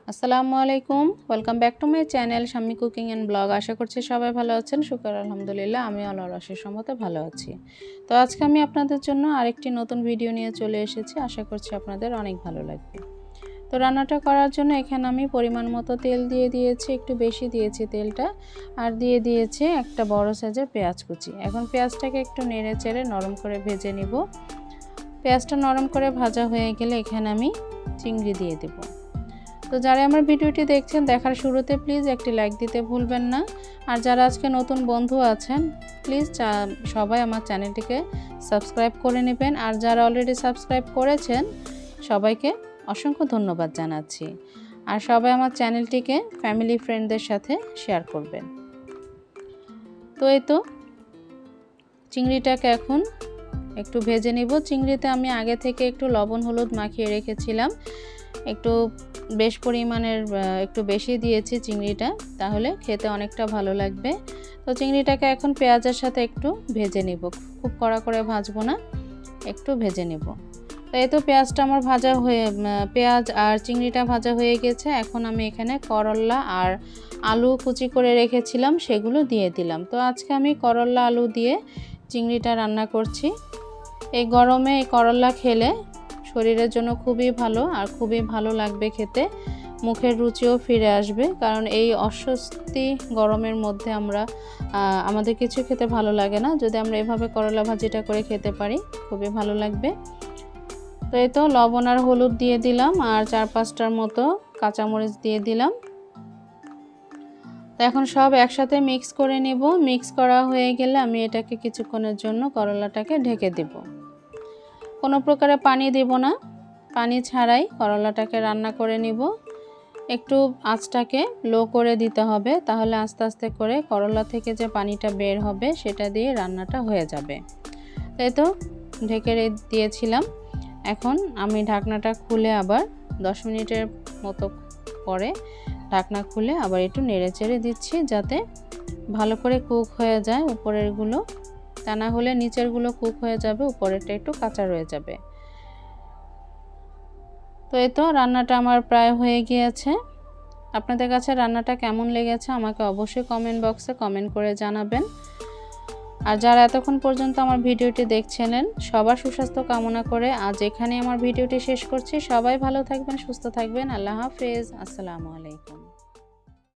আসসালামু আলাইকুম, welcome back to my channel Shammi cooking and blog. আশা করছি সবাই ভালো আছেন। শুকর আলহামদুলিল্লাহ, আমি আল্লাহর অশেষ রহমতে ভালো আছি। তো আজকে আমি আপনাদের জন্য আরেকটি নতুন ভিডিও নিয়ে চলে এসেছি। আশা করছি আপনাদের অনেক ভালো লাগবে। তো রান্নাটা করার জন্য এখানে আমি পরিমাণ মতো তেল দিয়ে দিয়েছি, একটু বেশি দিয়েছি তেলটা, আর দিয়ে দিয়েছি একটা বড় সাইজের পেঁয়াজ কুচি। এখন পেঁয়াজটাকে একটু নেড়ে চেড়ে নরম করে ভেজে নিব। পেঁয়াজটা নরম করে ভাজা হয়ে গেলে এখানে আমি চিংড়ি দিয়ে দেব। তো যারা আমার ভিডিওটি দেখছেন, দেখার শুরুতে প্লিজ একটি লাইক দিতে ভুলবেন না। আর যারা আজকে নতুন বন্ধু আছেন, প্লিজ সবাই আমার চ্যানেলটিকে সাবস্ক্রাইব করে নেবেন। আর যারা অলরেডি সাবস্ক্রাইব করেছেন, সবাইকে অসংখ্য ধন্যবাদ জানাচ্ছি। আর সবাই আমার চ্যানেলটিকে ফ্যামিলি ফ্রেন্ডদের সাথে শেয়ার করবেন। তো এই তো চিংড়িটাকে এখন একটু ভেজে নিব। চিংড়িতে আমি আগে থেকে একটু লবণ হলুদ মাখিয়ে রেখেছিলাম, একটু বেশ পরিমাণের একটু বেশি দিয়েছি চিংড়িটা, তাহলে খেতে অনেকটা ভালো লাগবে। তো চিংড়িটাকে এখন পেঁয়াজের সাথে একটু ভেজে নিব, খুব কড়া করে ভাজবো না, একটু ভেজে নিব। তো এই তো পেঁয়াজটা আমার পেঁয়াজ আর চিংড়িটা ভাজা হয়ে গেছে। এখন আমি এখানে করল্লা আর আলু কুচি করে রেখেছিলাম, সেগুলো দিয়ে দিলাম। তো আজকে আমি করল্লা আলু দিয়ে চিংড়িটা রান্না করছি। এই গরমে এই করল্লা খেলে শরীরের জন্য খুবই ভালো, আর খুবই ভালো লাগবে খেতে, মুখের রুচিও ফিরে আসবে। কারণ এই অস্বস্তি গরমের মধ্যে আমাদের কিছু খেতে ভালো লাগে না, যদি আমরা এভাবে করলা ভাজিটা করে খেতে পারি খুবই ভালো লাগবে। তো এই তো লবণ আর হলুদ দিয়ে দিলাম, আর 4-5টার মতো কাঁচামরিচ দিয়ে দিলাম। তো এখন সব একসাথে মিক্স করে নেব। মিক্স করা হয়ে গেলে আমি এটাকে কিছুক্ষণের জন্য করলাটাকে ঢেকে দেব। কোনো প্রকারে পানি দেব না, পানি ছাড়াই করলাটাকে রান্না করে নিব। একটু আঁচটাকে লো করে দিতে হবে, তাহলে আস্তে আস্তে করে করলা থেকে যে পানিটা বের হবে সেটা দিয়ে রান্নাটা হয়ে যাবে। তাই তো ঢেকে দিয়েছিলাম। এখন আমি ঢাকনাটা খুলে আবার 10 মিনিটের মতো পরে ঢাকনা খুলে আবার একটু নেড়ে চেড়ে দিচ্ছি, যাতে ভালো করে কুক হয়ে যায় উপরেরগুলো। তা না হলে নিচেরগুলো কুক হয়ে যাবে, উপরেরটা একটু কাঁচা রয়ে যাবে। তো এই তো রান্নাটা আমার প্রায় হয়ে গিয়েছে। আপনাদের কাছে রান্নাটা কেমন লেগেছে আমাকে অবশ্যই কমেন্ট বক্সে কমেন্ট করে জানাবেন। আর যারা এতক্ষণ পর্যন্ত আমার ভিডিওটি দেখছিলেন, সবার সুস্বাস্থ্য কামনা করে আজ এখানে আমার ভিডিওটি শেষ করছি। সবাই ভালো থাকবেন, সুস্থ থাকবেন। আল্লাহ হাফেজ, আসসালামু আলাইকুম।